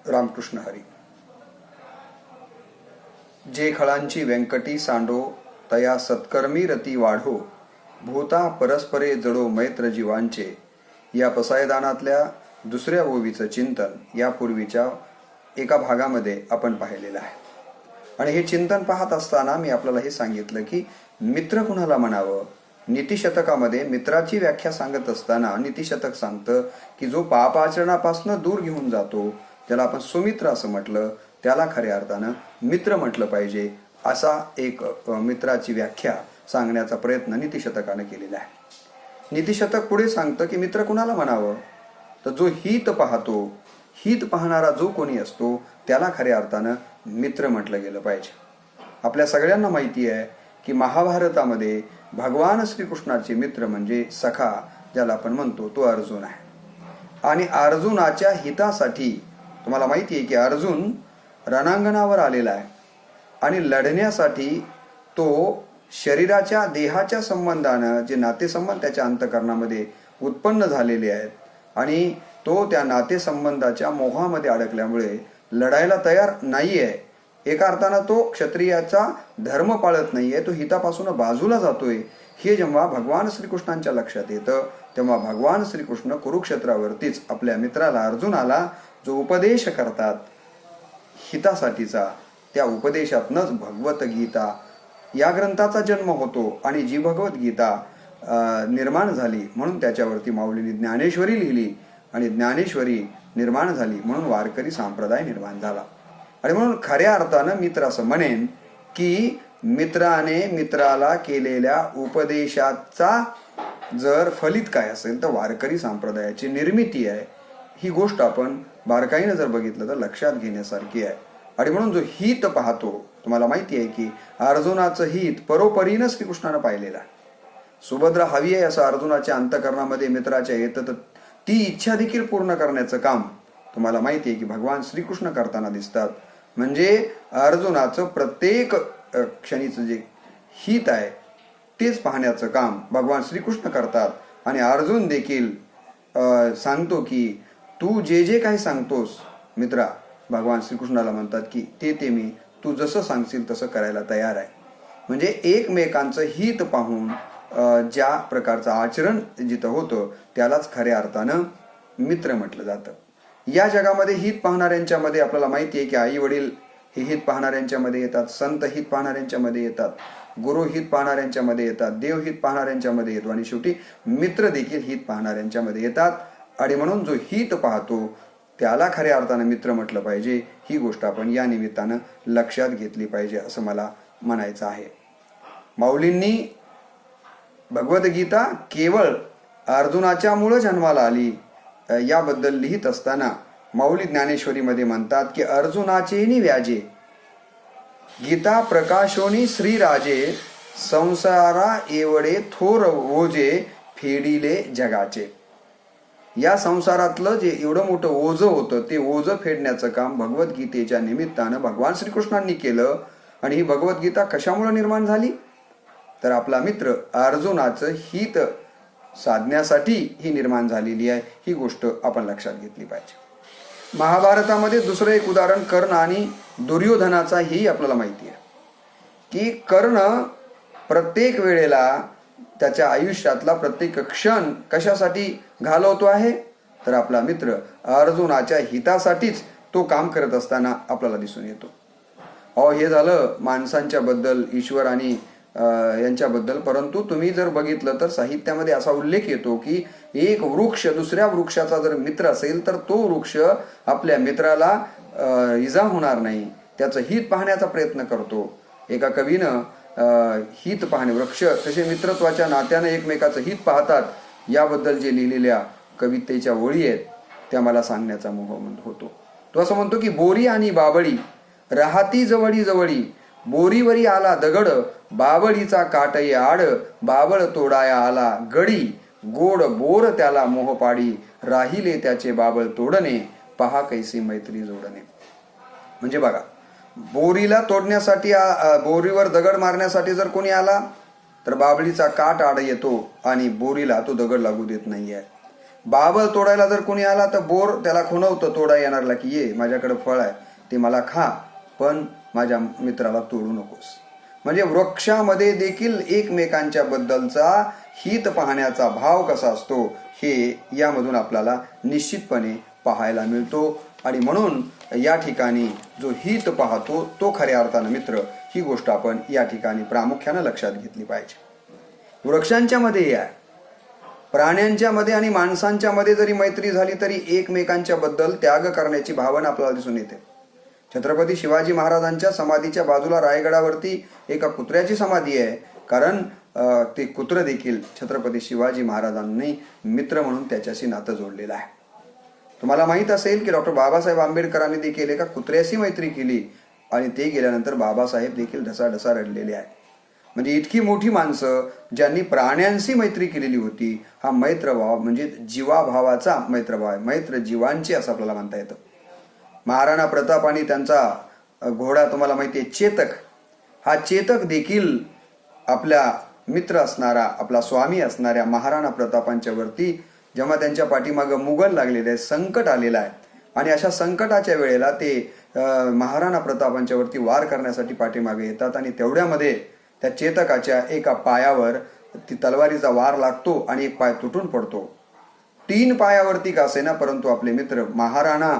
रामकृष्ण हरी. जे खळांची व्यंकटी सांडो तया सत्कर्मी रती वाढो, भूता परस्परे जडो मैत्र जीवांचे. या पसायदानातल्या दुसऱ्या ओवीचं चिंतन यापूर्वीच्या एका भागामध्ये आपण पाहिलेलं आहे. आणि हे चिंतन पाहत असताना मी आपल्याला हे सांगितलं की मित्र कुणाला म्हणावं. नीतिशतकामध्ये मित्राची व्याख्या सांगत असताना नीतिशतक सांगतं की जो पापाचरणापासून दूर घेऊन जातो, ज्याला आपण सुमित्र असं म्हटलं, त्याला खऱ्या अर्थानं मित्र म्हटलं पाहिजे. असा एक मित्राची व्याख्या सांगण्याचा प्रयत्न नीतिशतकानं केलेला आहे. नीतिशतक पुढे सांगतं की मित्र कुणाला म्हणावं, तर जो हित पाहतो, हित पाहणारा जो कोणी असतो त्याला खऱ्या अर्थानं मित्र म्हटलं गेलं पाहिजे. आपल्या सगळ्यांना माहिती आहे की महाभारतामध्ये भगवान श्रीकृष्णाचे मित्र म्हणजे सखा ज्याला आपण म्हणतो तो अर्जुन आहे. आणि अर्जुनाच्या हितासाठी तुम्हाला माहिती आहे की अर्जुन रणांगणावर आलेला आहे आणि लढण्यासाठी तो शरीराच्या देहाच्या संबंधानं जे नातेसंबंध त्याच्या अंतःकरणामध्ये उत्पन्न झालेले आहेत आणि तो त्या नातेसंबंधाच्या मोहामध्ये अडकल्यामुळे लढायला तयार नाहीये. एका अर्थानं तो क्षत्रियाचा धर्म पाळत नाहीये, तो हितापासून बाजूला जातोय. हे जेव्हा भगवान श्रीकृष्णांच्या लक्षात येतं तेव्हा भगवान श्रीकृष्ण कुरुक्षेत्रावरतीच आपल्या मित्राला अर्जुनाला जो उपदेश करतात हितासाठीचा, त्या उपदेशातनच भगवद्गीता या ग्रंथाचा जन्म होतो. आणि जी भगवद्गीता निर्माण झाली म्हणून त्याच्यावरती माऊलींनी ज्ञानेश्वरी लिहिली आणि ज्ञानेश्वरी निर्माण झाली म्हणून वारकरी संप्रदाय निर्माण झाला. आणि म्हणून खऱ्या अर्थानं मित्र असं म्हणेन की मित्राने मित्राला केलेल्या उपदेशाचा जर फलित काय असेल तर वारकरी संप्रदायाची निर्मिती आहे. ही गोष्ट आपण बारकाईनं जर बघितलं तर लक्षात घेण्यासारखी आहे. आणि म्हणून जो हित पाहतो, तुम्हाला माहिती आहे की अर्जुनाचं हित परोपरीनं श्रीकृष्णानं पाहिलेलं आहे. सुभद्रा हवी आहे असं अर्जुनाच्या अंतःकरणामध्ये मित्राच्या येतं, तर ती इच्छा देखील पूर्ण करण्याचं काम तुम्हाला माहिती आहे की भगवान श्रीकृष्ण करताना दिसतात. म्हणजे अर्जुनाचं प्रत्येक क्षणीचं जे हित आहे तेच पाहण्याचं काम भगवान श्रीकृष्ण करतात. आणि अर्जुन देखील सांगतो की तू जे जे काही सांगतोस मित्रा, भगवान श्रीकृष्णाला म्हणतात की ते मी तू जसं सांगशील तसं करायला तयार आहे. म्हणजे एकमेकांचं हित पाहून ज्या प्रकारचं आचरण जिथं होतं त्यालाच खऱ्या अर्थानं मित्र म्हटलं जातं. या जगामध्ये हित पाहणाऱ्यांच्या मध्ये आपल्याला माहिती आहे की आई वडील हे हित पाहणाऱ्यांच्या मध्ये येतात, संत हित पाहणाऱ्यांच्या मध्ये येतात, गुरु हित पाहणाऱ्यांच्या मध्ये येतात, देव हित पाहणाऱ्यांच्या मध्ये येतो आणि शेवटी मित्र देखील हित पाहणाऱ्यांच्या मध्ये येतात. आणि म्हणून जो हित पाहतो त्याला खऱ्या अर्थानं मित्र म्हटलं पाहिजे. ही गोष्ट आपण या निमित्तानं लक्षात घेतली पाहिजे असं मला म्हणायचं आहे. माऊलींनी भगवद्गीता केवळ अर्जुनाच्या मुळे जन्माला आली याबद्दल लिहित असताना माऊली ज्ञानेश्वरीमध्ये म्हणतात की अर्जुनाचेनी व्याजे गीता प्रकाशोनी श्रीराजे, संसारा एवढे थोर ओझे फेडिले जगाचे. या संसारातलं जे एवढं मोठं ओझं होतं ते ओझं फेडण्याचं काम भगवद्गीतेच्या निमित्तानं भगवान श्रीकृष्णांनी केलं. आणि ही भगवद्गीता कशामुळे निर्माण झाली, तर आपला मित्र अर्जुनाचं हित साधण्यासाठी ही निर्माण झालेली आहे. ही गोष्ट आपण लक्षात घेतली पाहिजे. महाभारतामध्ये दुसरं एक उदाहरण कर्ण आणि दुर्योधनाचा ही आपल्याला माहिती आहे की कर्ण प्रत्येक वेळेला त्याच्या आयुष्यातला प्रत्येक क्षण कशासाठी घालवतो आहे, तर आपला मित्र अर्जुनाच्या हितासाठीच तो काम करत असताना आपल्याला दिसून येतो. हे झालं माणसांच्या बद्दल, ईश्वर आणि यांच्याबद्दल. परंतु तुम्ही जर बघितलं तर साहित्यामध्ये असा उल्लेख येतो की एक वृक्ष दुसऱ्या वृक्षाचा जर मित्र असेल तर तो वृक्ष आपल्या मित्राला इजा होणार नाही, त्याचं हित पाहण्याचा प्रयत्न करतो. एका कवीनं हित पाहणे, वृक्ष कसे मित्रत्वाच्या नात्यानं एकमेकाचं हित पाहतात याबद्दल जे लिहिलेल्या कवितेच्या ओळी आहेत त्या मला सांगण्याचा मोह होतो. तो असं म्हणतो की बोरी आणि बाबळी राहती जवळी जवळी, बोरीवरी आला दगड बाबळीचा काटई आड, बाबळ तोडाया आला गडी, गोड बोर त्याला मोहपाडी, राहिले त्याचे बाबळ तोडणे, पहा कैसी मैत्री जोडणे. म्हणजे बघा, बोरीला तोडण्यासाठी बोरीवर दगड मारण्यासाठी जर कोणी आला तर बाबळीचा काट आड येतो आणि बोरीला तो दगड लागू देत नाहीये. बाबल तोडायला जर कोणी आला तर बोर त्याला खुणवतं तोडा येणारला की ये माझ्याकडे फळ आहे ते मला खा, पण माझ्या मित्राला तोडू नकोस. म्हणजे वृक्षामध्ये देखील एकमेकांच्या बद्दलचा हित पाहण्याचा भाव कसा असतो हे यामधून आपल्याला निश्चितपणे पाहायला मिळतो. आणि म्हणून या ठिकाणी जो हित पाहतो तो खऱ्या अर्थानं मित्र, ही गोष्ट आपण या ठिकाणी प्रामुख्यानं लक्षात घेतली पाहिजे. वृक्षांच्या मध्ये आहे, प्राण्यांच्या मध्ये आणि माणसांच्या मध्ये जरी मैत्री झाली तरी एकमेकांच्या बद्दल त्याग करण्याची भावना आपल्याला दिसून येते. छत्रपती शिवाजी महाराजांच्या समाधीच्या बाजूला रायगडावरती एका कुत्र्याची समाधी आहे, कारण ते कुत्र देखील छत्रपती शिवाजी महाराजांनी मित्र म्हणून त्याच्याशी नातं जोडलेलं आहे. तुम्हाला माहित असेल की डॉक्टर बाबासाहेब आंबेडकरांनी देखील एका कुत्र्याशी मैत्री केली आणि ते गेल्यानंतर बाबासाहेब देखील ढसाढसा रडलेले आहेत. म्हणजे इतकी मोठी माणसं ज्यांनी प्राण्यांशी मैत्री केलेली होती, हा मैत्रभाव म्हणजे जीवाभावाचा मैत्रभाव आहे, मैत्र जीवांचे असं आपल्याला म्हणता येतं. महाराणा प्रताप आणि त्यांचा घोडा तुम्हाला माहिती आहे चेतक, हा चेतक देखील आपल्या मित्र असणारा, आपला स्वामी असणाऱ्या महाराणा प्रतापांच्या वरती जेव्हा त्यांच्या पाठीमागं मुघल लागलेले आहे, संकट आलेलं आहे आणि अशा संकटाच्या वेळेला ते महाराणा प्रतापांच्या वरती वार करण्यासाठी पाठीमागे येतात आणि तेवढ्यामध्ये त्या चेतकाच्या एका पायावर ती तलवारीचा वार लागतो आणि एक पाय तुटून पडतो. 3 पायावरती का असेना, परंतु आपले मित्र महाराणा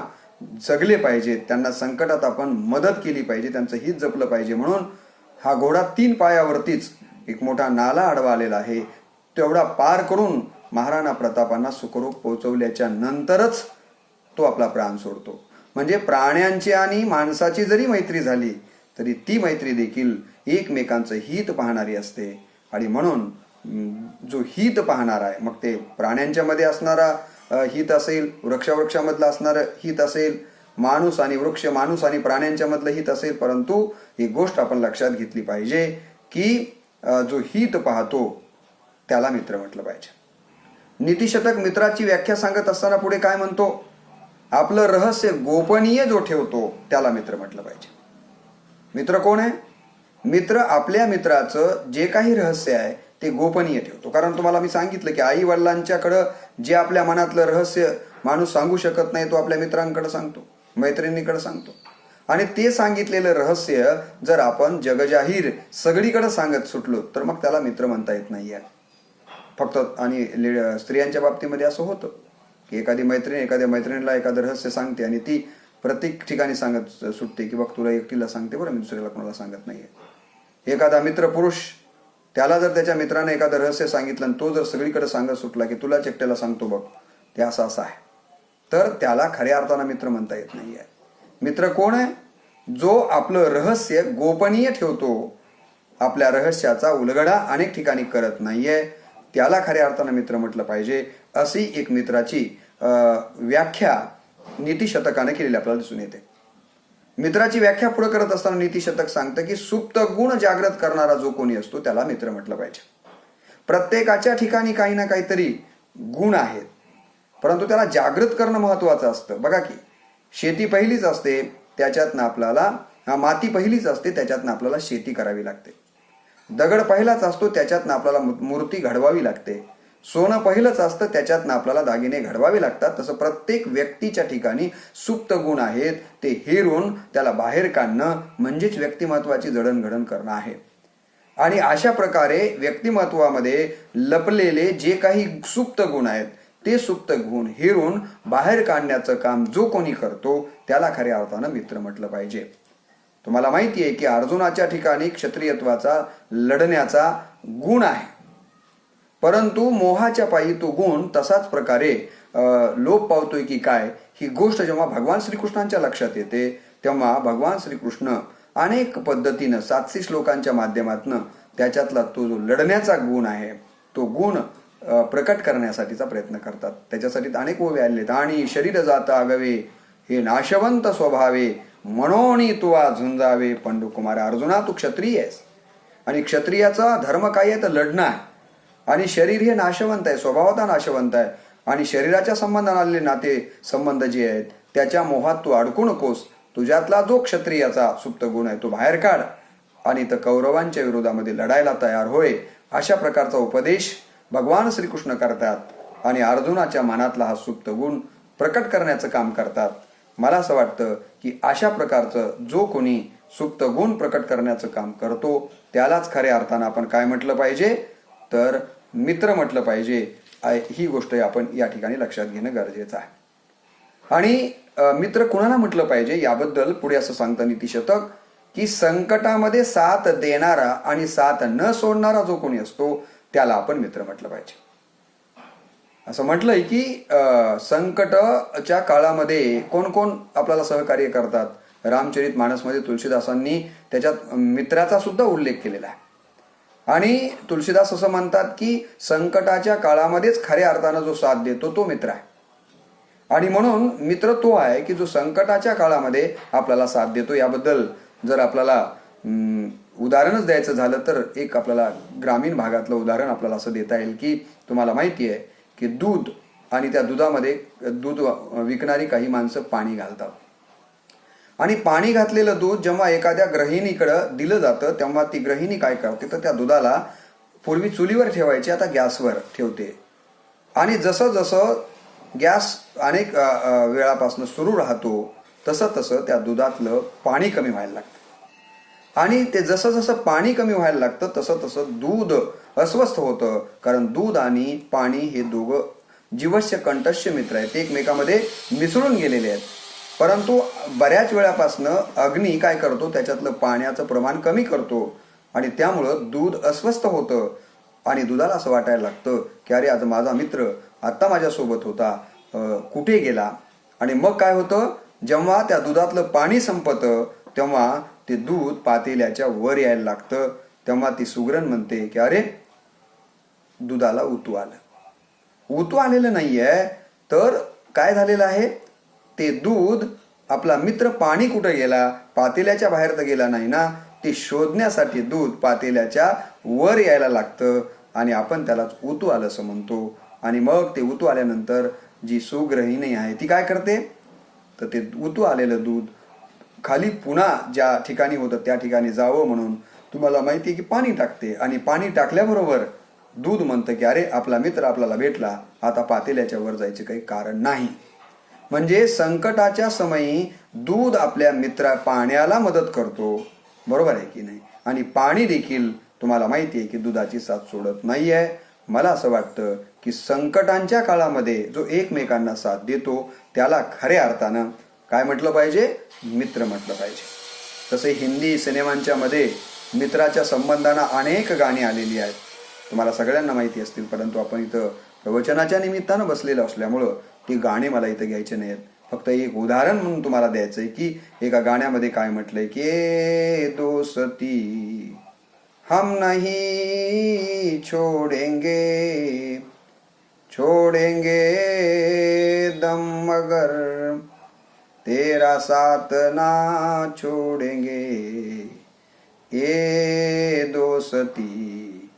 जगले पाहिजेत, त्यांना संकटात आपण मदत केली पाहिजे, त्यांचं हित जपलं पाहिजे, म्हणून हा घोडा 3 पायावरतीच एक मोठा नाला आडवा आलेला आहे, तेवढा पार करून महाराणा प्रतापांना सुखरूप पोहोचवल्याच्या नंतरच तो आपला प्राण सोडतो. म्हणजे प्राण्यांची आणि माणसाची जरी मैत्री झाली तरी ती मैत्री देखील एकमेकांचं हित पाहणारी असते. आणि म्हणून जो हित पाहणार आहे, मग ते प्राण्यांच्या मध्ये असणारा हित असेल, वृक्षामधलं असणारं हित असेल, माणूस आणि वृक्ष, माणूस आणि प्राण्यांच्या मधलं हित असेल, परंतु एक गोष्ट आपण लक्षात घेतली पाहिजे की जो हित पाहतो त्याला मित्र म्हटलं पाहिजे. नीतिशतक मित्राची व्याख्या सांगत असताना पुढे काय म्हणतो, आपलं रहस्य गोपनीय जो ठेवतो त्याला मित्र म्हटलं पाहिजे. मित्र कोण आहे? मित्र आपल्या मित्राचं जे काही रहस्य आहे ते गोपनीय ठेवतो. कारण तुम्हाला मी सांगितलं की आई वडिलांच्याकडं जे आपल्या मनातलं रहस्य माणूस सांगू शकत नाही तो आपल्या मित्रांकडे सांगतो, मैत्रिणीकडे सांगतो. आणि ते सांगितलेलं रहस्य जर आपण जगजाहीर सगळीकडे सांगत सुटलो तर मग त्याला मित्र म्हणता येत नाहीये. फक्त आणि स्त्रियांच्या बाबतीमध्ये असं होतं की एखादी मैत्रीण एखाद्या मैत्रिणीला एखादं रहस्य सांगते आणि ती प्रत्येक ठिकाणी सांगत सुटते की बघ तुला एकटीला सांगते बरं, मी दुसऱ्याला कोणाला सांगत नाहीये. एखादा मित्र पुरुष, त्याला जर त्याच्या मित्राने एखादं रहस्य सांगितलं आणि तो जर सगळीकडे सांगत सुटला की तुलाच एकट्याला सांगतो बघ, ते असं आहे, तर त्याला खऱ्या अर्थानं मित्र म्हणता येत नाहीये. मित्र कोण आहे? जो आपलं रहस्य गोपनीय ठेवतो, आपल्या रहस्याचा उलगडा अनेक ठिकाणी करत नाहीये, त्याला खऱ्या अर्थानं मित्र म्हटलं पाहिजे. अशी एक मित्राची व्याख्या नीतिशतकाने केलेली आपल्याला दिसून येते. मित्राची व्याख्या पुढे करत असताना नीतिशतक सांगतं की सुप्त गुण जागृत करणारा जो कोणी असतो त्याला मित्र म्हटलं पाहिजे. प्रत्येकाच्या ठिकाणी काही ना काहीतरी गुण आहेत, परंतु त्याला जागृत करणं महत्वाचं असतं. बघा की शेती पहिलीच असते, त्याच्यातनं आपल्याला माती पहिलीच असते, त्याच्यातनं आपल्याला शेती करावी लागते. दगड पहिलाच असतो, त्याच्यातनं आपल्याला मूर्ती घडवावी लागते. सोनं पहिलंच असतं, त्याच्यातनं आपल्याला दागिने घडवावे लागतात. तसं प्रत्येक व्यक्तीच्या ठिकाणी सुप्त गुण आहेत, ते हेरून त्याला बाहेर काढणं म्हणजेच व्यक्तिमत्वाची जडणघडण करणं आहे. आणि अशा प्रकारे व्यक्तिमत्वामध्ये लपलेले जे काही सुप्त गुण आहेत ते सुप्त गुण हेरून बाहेर काढण्याचं काम जो कोणी करतो त्याला खऱ्या अर्थानं मित्र म्हटलं पाहिजे. तुम्हाला माहिती आहे की अर्जुनाच्या ठिकाणी क्षत्रियत्वाचा लढण्याचा गुण आहे, परंतु मोहाच्या पायी तो गुण तसाच प्रकारे लोप पावतोय की काय, ही गोष्ट जेव्हा भगवान श्रीकृष्णांच्या लक्षात येते तेव्हा भगवान श्रीकृष्ण अनेक पद्धतीनं 700 श्लोकांच्या माध्यमातून त्याच्यातला तो जो लढण्याचा गुण आहे तो गुण प्रकट करण्यासाठीचा प्रयत्न करतात. त्याच्यासाठी अनेक ओव्या आलेत. आणि शरीर जाता गवे हे नाशवंत स्वभावे म्हणून तुवा झुंजावे. पंडुकुमार अर्जुना, तू क्षत्रिय आहेस आणि क्षत्रियाचा धर्म काय आहे तर लढणं आहे. आणि शरीर हे नाशवंत आहे, स्वभावता नाशवंत आहे, आणि शरीराच्या संबंधाने आलेले नाते संबंध जे आहेत त्याच्या मोहात तू अडकू नकोस. तुझ्यातला जो क्षत्रियाचा सुप्त गुण आहे तो बाहेर काढ आणि तर कौरवांच्या विरोधामध्ये लढायला तयार होय. अशा प्रकारचा उपदेश भगवान श्रीकृष्ण करतात. आणि अर्जुनाच्या मनातला हा सुप्त गुण प्रकट करण्याचं काम करतात. मला असं वाटतं की अशा प्रकारचं जो कोणी सुप्त गुण प्रकट करण्याचं काम करतो त्यालाच खऱ्या अर्थानं आपण काय म्हटलं पाहिजे, तर मित्र म्हटलं पाहिजे. ही गोष्ट आपण या ठिकाणी लक्षात घेणं गरजेचं आहे. आणि मित्र कुणाला म्हटलं पाहिजे याबद्दल पुढे असं सांगतं नीतिशतक की संकटामध्ये साथ देणारा आणि साथ न सोडणारा जो कोणी असतो त्याला आपण मित्र म्हटलं पाहिजे. असं म्हटलंय की संकटच्या काळामध्ये कोण कोण आपल्याला सहकार्य करतात. रामचरित मानसमध्ये तुलसीदासांनी त्याच्यात मित्राचा सुद्धा उल्लेख केलेला आहे. आणि तुलसीदास असं म्हणतात की संकटाच्या काळामध्येच खऱ्या अर्थानं जो साथ देतो तो मित्र आहे. आणि म्हणून मित्र तो आहे की जो संकटाच्या काळामध्ये आपल्याला साथ देतो. याबद्दल जर आपल्याला उदाहरणच द्यायचं झालं तर एक आपल्याला ग्रामीण भागातलं उदाहरण आपल्याला असं देता येईल की तुम्हाला माहिती आहे की दूध आणि त्या दुधामध्ये दूध विकणारी काही माणसं पाणी घालतात. आणि पाणी घातलेलं दूध जेव्हा एखाद्या गृहिणीकडं दिलं जातं तेव्हा ती गृहिणी काय करते तर त्या दुधाला पूर्वी चुलीवर ठेवायची, आता गॅसवर ठेवते. आणि जसं जसं गॅस अनेक वेळापासून सुरू राहतो तसं तसं त्या दुधातलं पाणी कमी व्हायला लागतं. आणि ते जसं जसं पाणी कमी व्हायला लागतं तसं तसं दूध अस्वस्थ होतं. कारण दूध आणि पाणी हे दोघं जीवस्य कंठस्य मित्र आहेत, ते एकमेकामध्ये मिसळून गेलेले आहेत. परंतु बऱ्याच वेळापासनं अग्नी काय करतो, त्याच्यातलं पाण्याचं प्रमाण कमी करतो आणि त्यामुळं दूध अस्वस्थ होतं. आणि दुधाला असं वाटायला लागतं की अरे आज माझा मित्र आत्ता माझ्यासोबत होता, कुठे गेला. आणि मग काय होतं, जेव्हा त्या दुधातलं पाणी संपतं तेव्हा ते दूध पातेल्याच्या वर यायला लागतं. तेव्हा ती सुगरण म्हणते की अरे दुधाला उतू आलं. उतू आलेलं नाहीये तर काय झालेलं आहे, ते दूध आपला मित्र पाणी कुठं गेला, पातेल्याच्या बाहेर तर गेला नाही ना, ते शोधण्यासाठी दूध पातेल्याच्या वर यायला लागतं आणि आपण त्यालाच उतू आलं असं म्हणतो. आणि मग ते उतू आल्यानंतर जी सुगृहिणी आहे ती काय करते, तर ते उतू आलेलं दूध खाली पुन्हा ज्या ठिकाणी होतं त्या ठिकाणी जावं म्हणून तुम्हाला माहिती आहे की पाणी टाकते. आणि पाणी टाकल्याबरोबर दूध म्हणतं की अरे आपला मित्र आपल्याला भेटला, आता पातेल्याच्या वर जायचे काही कारण नाही. म्हणजे संकटाच्या समयी दूध आपल्या पाण्याला मदत करतो, बरोबर आहे की नाही. आणि पाणी देखील तुम्हाला माहिती आहे की दुधाची साथ सोडत नाहीये. मला असं वाटतं की संकटांच्या काळामध्ये जो एकमेकांना साथ देतो त्याला खऱ्या अर्थानं काय म्हटलं पाहिजे, मित्र म्हटलं पाहिजे. तसे हिंदी सिनेमांच्या मध्ये मित्राच्या संबंधांना अनेक गाणी आलेली आहेत, तुम्हाला सगळ्यांना माहिती असतील. परंतु आपण इथं प्रवचनाच्या निमित्तानं बसलेलं असल्यामुळं ती गाणी मला इथं घ्यायची नाहीत. फक्त एक उदाहरण म्हणून तुम्हाला द्यायचंय की एका गाण्यामध्ये काय म्हटलंय की ए दोस्ती हम नहीं छोड़ेंगे, छोड़ेंगे दम मगर तेरा साथ ना छोड़ेंगे, ए दोस्ती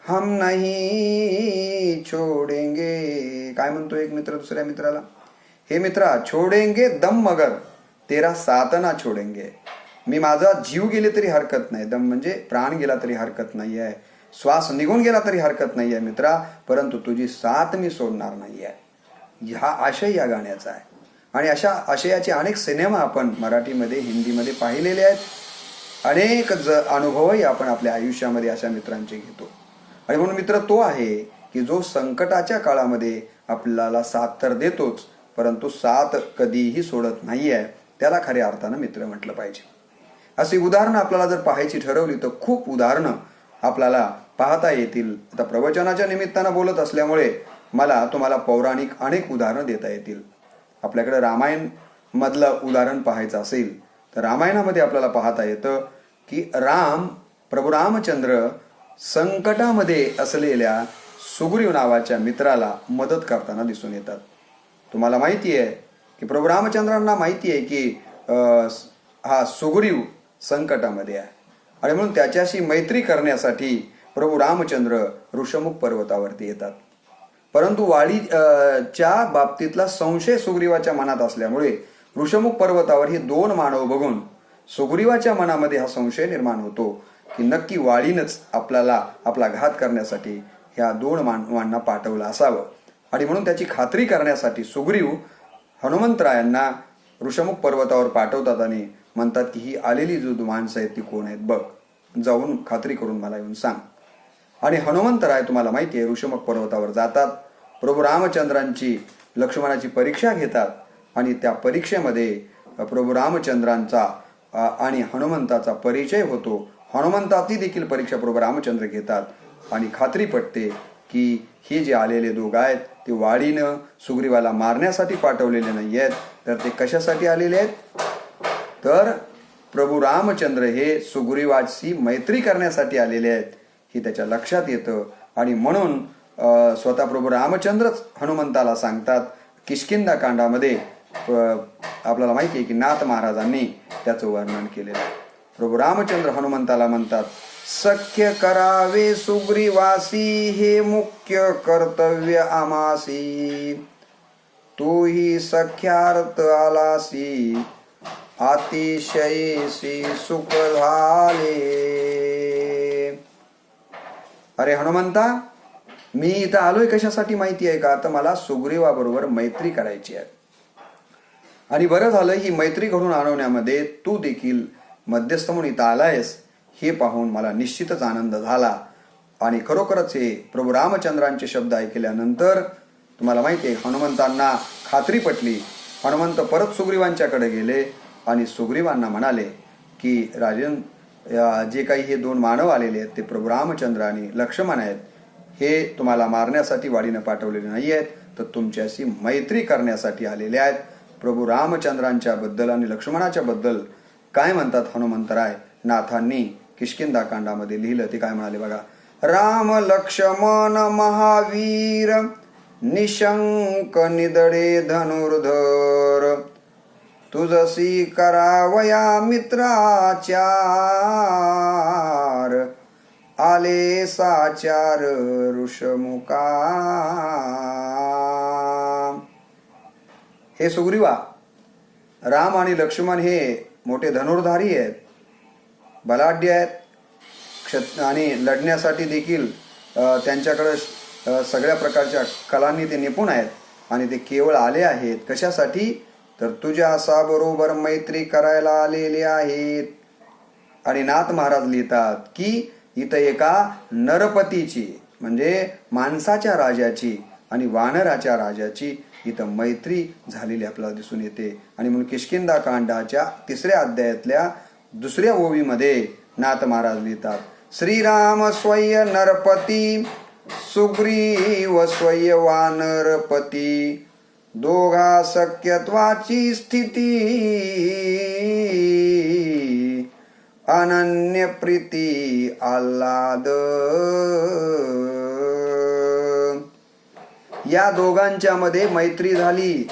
हम नहीं छोड़ेंगे. काय म्हणतो एक मित्र दुसऱ्या मित्राला, हे मित्रा छोडेंगे दम मगर तेरा साथ ना छोडेंगे. मी माझा जीव गेले तरी हरकत नाही, दम म्हणजे प्राण गेला तरी हरकत नाही आहे, श्वास निघून गेला तरी हरकत नाही आहे मित्रा, परंतु तुझी साथ मी सोडणार नाही आहे. हा आशय या गाण्याचा आहे. आणि अशा आशयाचे अनेक सिनेमा आपण मराठीमध्ये हिंदीमध्ये पाहिलेले आहेत. अनेक अनुभवही आपण आपल्या आयुष्यामध्ये अशा मित्रांचे घेतो. आणि म्हणून मित्र तो आहे की जो संकटाच्या काळामध्ये आपल्याला साथ तर देतोच परंतु साथ कधीही सोडत नाहीये, त्याला खऱ्या अर्थानं मित्र म्हटलं पाहिजे. अशी उदाहरणं आपल्याला जर पाहायची ठरवली तर खूप उदाहरणं आपल्याला पाहता येतील. आता प्रवचनाच्या निमित्तानं बोलत असल्यामुळे मला तुम्हाला पौराणिक अनेक उदाहरणं देता येतील. आपल्याकडे रामायण मधलं उदाहरण पाहायचं असेल तर रामायणामध्ये आपल्याला पाहता येतं की प्रभू रामचंद्र संकटामध्ये असलेल्या सुग्रीव नावाच्या मित्राला मदत करताना दिसून येतात. तुम्हाला माहिती आहे की प्रभू रामचंद्रांना माहिती आहे की हा सुग्रीव संकटामध्ये आहे आणि म्हणून त्याच्याशी मैत्री करण्यासाठी प्रभू रामचंद्र ऋषमुख पर्वतावरती येतात. परंतु वाळीच्या बाबतीतला संशय सुग्रीवाच्या मनात असल्यामुळे ऋषमुख पर्वतावर हे दोन मानव बघून सुग्रीवाच्या मनामध्ये हा संशय निर्माण होतो की नक्की वाळीनच आपला घात करण्यासाठी ह्या दोन मानवांना पाठवलं असावं. आणि म्हणून त्याची खात्री करण्यासाठी सुग्रीव हनुमंतरायांना ऋषमुख पर्वतावर पाठवतात आणि म्हणतात की ही आलेली जो माणसं आहेत ती कोण आहेत बघ, जाऊन खात्री करून मला येऊन सांग. आणि हनुमंतराय तुम्हाला माहिती आहे ऋषमुख पर्वतावर जातात, प्रभू रामचंद्रांची लक्ष्मणाची परीक्षा घेतात आणि त्या परीक्षेमध्ये प्रभू रामचंद्रांचा आणि हनुमंताचा परिचय होतो. हनुमंताची देखील परीक्षा प्रभू रामचंद्र घेतात आणि खात्री पटते की हे जे आलेले दोघं आहेत ते वाडीनं सुग्रीवाला मारण्यासाठी पाठवलेले नाही आहेत, तर ते कशासाठी आलेले आहेत, तर प्रभू रामचंद्र हे सुग्रीवाची मैत्री करण्यासाठी आलेले आहेत हे त्याच्या लक्षात येतं. आणि म्हणून स्वतः प्रभू रामचंद्रच हनुमंताला सांगतात. किष्किंधा कांडामध्ये आपल्याला माहिती आहे की नाथ महाराजांनी त्याचं वर्णन केलेलं आहे. प्रभू रामचंद्र हनुमंताला म्हणतात, सख्य करावे सुग्रीवासी हे मुख्य कर्तव्य आमासी, तूही सख्यार्थ आलासी अतिशयसी सुख झाले. अरे हनुमंता, मी इथं आलोय कशासाठी माहिती आहे का, तर मला सुग्रीवाबरोबर मैत्री करायची आहे. आणि बरं झालं ही मैत्री घडून आणवण्यामध्ये तू देखील मध्यस्थ म्हणून इथं आलायस हे पाहून मला निश्चितच आनंद झाला. आणि खरोखरच हे प्रभू रामचंद्रांचे शब्द ऐकल्यानंतर तुम्हाला माहिती आहे हनुमंतांना खात्री पटली. हनुमंत परत सुग्रीवांच्याकडे गेले आणि सुग्रीवांना म्हणाले की राजन, जे काही हे दोन मानव आलेले आहेत ते प्रभू रामचंद्र आणि लक्ष्मण आहेत, हे तुम्हाला मारण्यासाठी वाडीनं पाठवलेले नाही आहेत, तर तुमच्याशी मैत्री करण्यासाठी आलेले आहेत. प्रभू रामचंद्रांच्या बद्दल आणि लक्ष्मणाच्या बद्दल काय म्हणतात हनुमंतराय नाथांनी किष्किंधा कांडामध्ये लिहिलं. ते काय म्हणाले बघा, राम लक्ष्मण महावीर निशंक निदडे धनुर्धर, तुझसी करावया मित्राचार, आले साचार ऋषमुका. हे सुग्रीवा, राम आणि लक्ष्मण हे मोठे धनुर्धारी आहेत, बलाढ्य आहेत आणि लढण्यासाठी देखील त्यांच्याकडे सगळ्या प्रकारच्या कलांनी ते निपुण आहेत. आणि ते केवळ आले आहेत कशासाठी, तर तुझ्या असा बरोबर मैत्री करायला आलेले आहेत. आणि नाथ महाराज लिहितात की इथं एका नरपतीची म्हणजे माणसाच्या राजाची आणि वानराच्या राजाची इथं मैत्री झालेली आपल्याला दिसून येते. आणि म्हणून किष्किंधा कांडाच्या 3ऱ्या अध्यायातल्या 2ऱ्या ओवीमध्ये नाथ महाराज लिहितात, श्रीराम स्वय नरपती सुग्रीव स्वय वानरपती, दोघा सख्यत्वाची स्थिती अनन्य प्रीती आल्हाद. या दोघांच्या मध्ये मैत्री झाली.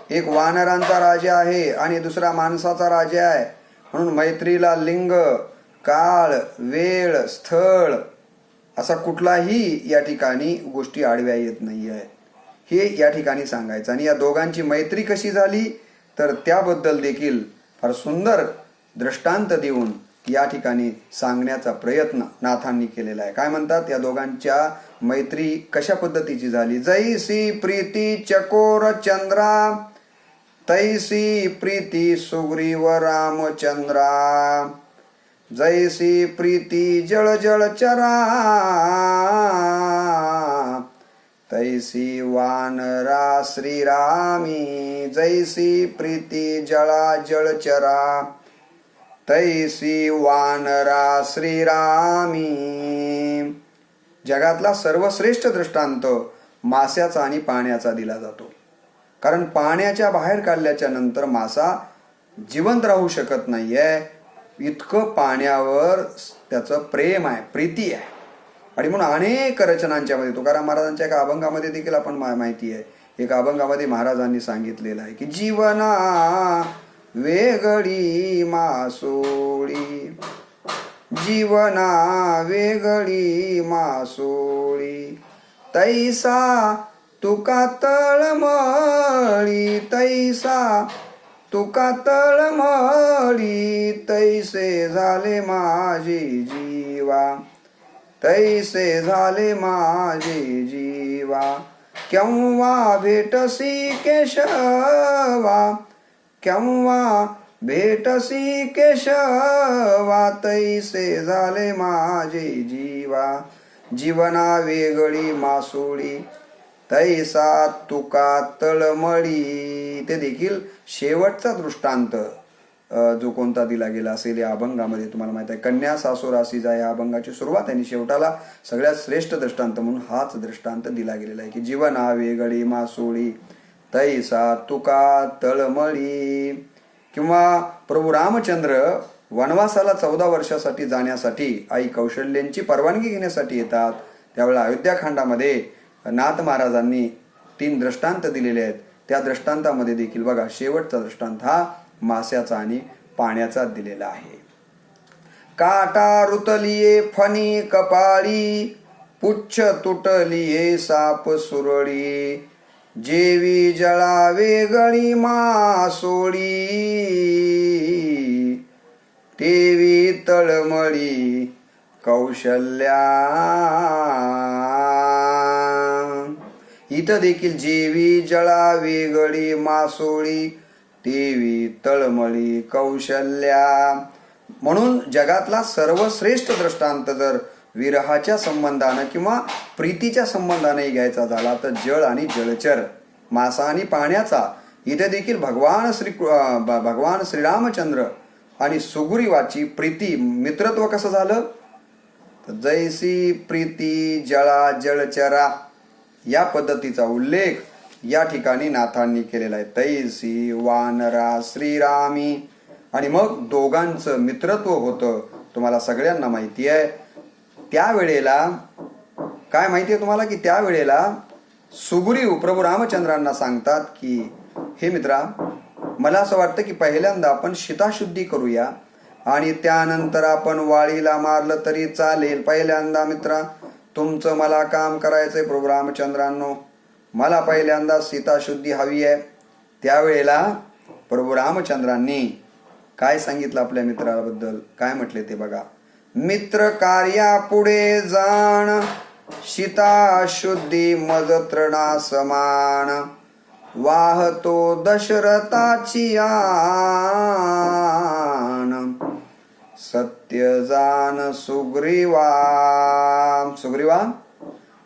एक वानरांचा राजा आहे आणि दुसरा माणसाचा राजा आहे. म्हणून मैत्रीला लिंग, काळ, वेळ, स्थळ असा कुठलाही या ठिकाणी गोष्टी आडव्या येत नाही आहे, हे या ठिकाणी सांगायचं. आणि या दोघांची मैत्री कशी झाली तर त्याबद्दल देखील फार सुंदर दृष्टांत देऊन या ठिकाणी सांगण्याचा प्रयत्न नाथांनी केलेला आहे. काय म्हणतात, या दोघांच्या मैत्री कशा पद्धतीची झाली, जैसी प्रीती चकोर चंद्रा, तैसी प्रीती सुग्रीव रामचंद्रा, जैसी प्रीती जळ जळ चरा, तैसी वानरा श्रीरामी, जैसी प्रीती जळा जळचरा, तैसी वानरा श्रीरामी. जगातला सर्वश्रेष्ठ दृष्टांत मास्याचा आणि पाण्याचा दिला जातो. कारण पाण्याच्या बाहेर काढल्याच्या नंतर मासा जिवंत राहू शकत नाहीये, इतकं पाण्यावर त्याचं प्रेम आहे, प्रीती आहे. आणि म्हणून अनेक रचनांच्या मध्ये तुकाराम महाराजांच्या एका अभंगामध्ये देखील आपण माहिती आहे, एका अभंगामध्ये महाराजांनी सांगितलेलं आहे की जीवना वेगळी मासोळी, जीवना वेगळी मासोळी, तैसा तुका तळमळी, तैसा तुका तळमळी, तैसे झाले माझे जीवा, तैसे झाले माझे जीवा, केव्हा भेटसी केशवा, केव्हा भेटसी केशवा, तैसे झाले माझे जीवा, जीवना वेगळी मासोळी, तैसा तुका तळमळी. ते देखील शेवटचा दृष्टांत जो कोणता दिला गेला असेल या अभंगामध्ये. तुम्हाला माहित आहे, कन्या सासू राशीजा या अभंगाची सुरुवात आणि शेवटाला सगळ्यात श्रेष्ठ दृष्टांत म्हणून हाच दृष्टांत दिला गेलेला आहे की जीवना वेगळी मासोळी, तैसा तुका तळमळी. किंवा प्रभू रामचंद्र वनवासाला 14 वर्षासाठी जाण्यासाठी आई कौशल्यांची परवानगी घेण्यासाठी येतात. त्यावेळेला अयोध्याखंडामध्ये नाथ महाराजांनी 3 दृष्टांत दिलेले आहेत. त्या दृष्टांतामध्ये देखील बघा शेवटचा दृष्टांत हा मास्याचा आणि पाण्याचा दिलेला आहे. काटा रुतलिये फणी कपाळी, पुच्छ तुटलिये साप सुरळी, जेवी जळा वेगळी मासोळी, तेवी तळमळी कौशल्या. इथं देखील जेवी जळा वेगळी मासोळी, तेवी तळमळी कौशल्या. म्हणून जगातला सर्वश्रेष्ठ दृष्टांत जर विरहाच्या संबंधानं किंवा प्रीतीच्या संबंधाने घ्यायचा झाला तर जळ आणि जलचर, मासा आणि पाण्याचा. इथे देखील भगवान श्रीरामचंद्र आणि सुग्रीवाची प्रीती मित्रत्व कसं झालं, तर जैसी प्रीती जळा जलचरा या पद्धतीचा उल्लेख या ठिकाणी नाथांनी केलेला आहे. तैसी वानरा श्रीरामी. आणि मग दोघांचं मित्रत्व होतं. तुम्हाला सगळ्यांना माहिती आहे त्यावेळेला काय माहिती आहे तुम्हाला की त्यावेळेला सुग्रीव प्रभू रामचंद्रांना सांगतात की हे मित्रा, मला असं वाटतं की पहिल्यांदा आपण शीताशुद्धी करूया आणि त्यानंतर आपण वाळीला मारलं तरी चालेल. पहिल्यांदा मित्रा तुमचं मला काम करायचंय प्रभू रामचंद्रांनो, मला पहिल्यांदा सीताशुद्धी हवी आहे. त्यावेळेला प्रभू रामचंद्रांनी काय सांगितलं आपल्या मित्राबद्दल, काय म्हटले ते बघा. मित्र कार्या पुढे जाण, सीताशुद्धी मज तृणा समान, वाहतो दशरथाची आण, सत्य जाण सुग्रीवा. सुग्रीवा,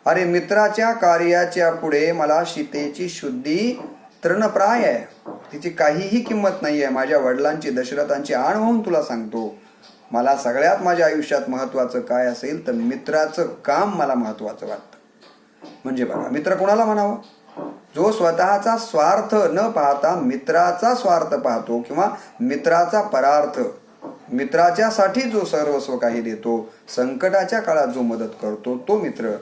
अरे मित्राच्या कार्याच्या पुढे मला सीतेची शुद्धी तृणप्राय आहे, तिची काहीही किंमत नाही आहे. माझ्या वडिलांची दशरथांची आण होऊन तुला सांगतो, मला सगळ्यात माझ्या आयुष्यात महत्वाचं काय असेल तर मित्राचं काम मला महत्वाचं वाटतं. म्हणजे बघा, मित्र कोणाला म्हणावं, जो स्वतःचा स्वार्थ न पाहता मित्राचा स्वार्थ पाहतो किंवा मित्राचा परार्थ, मित्राच्यासाठी जो सर्वस्व काही देतो, संकटाच्या काळात जो मदत करतो, तो मित्र.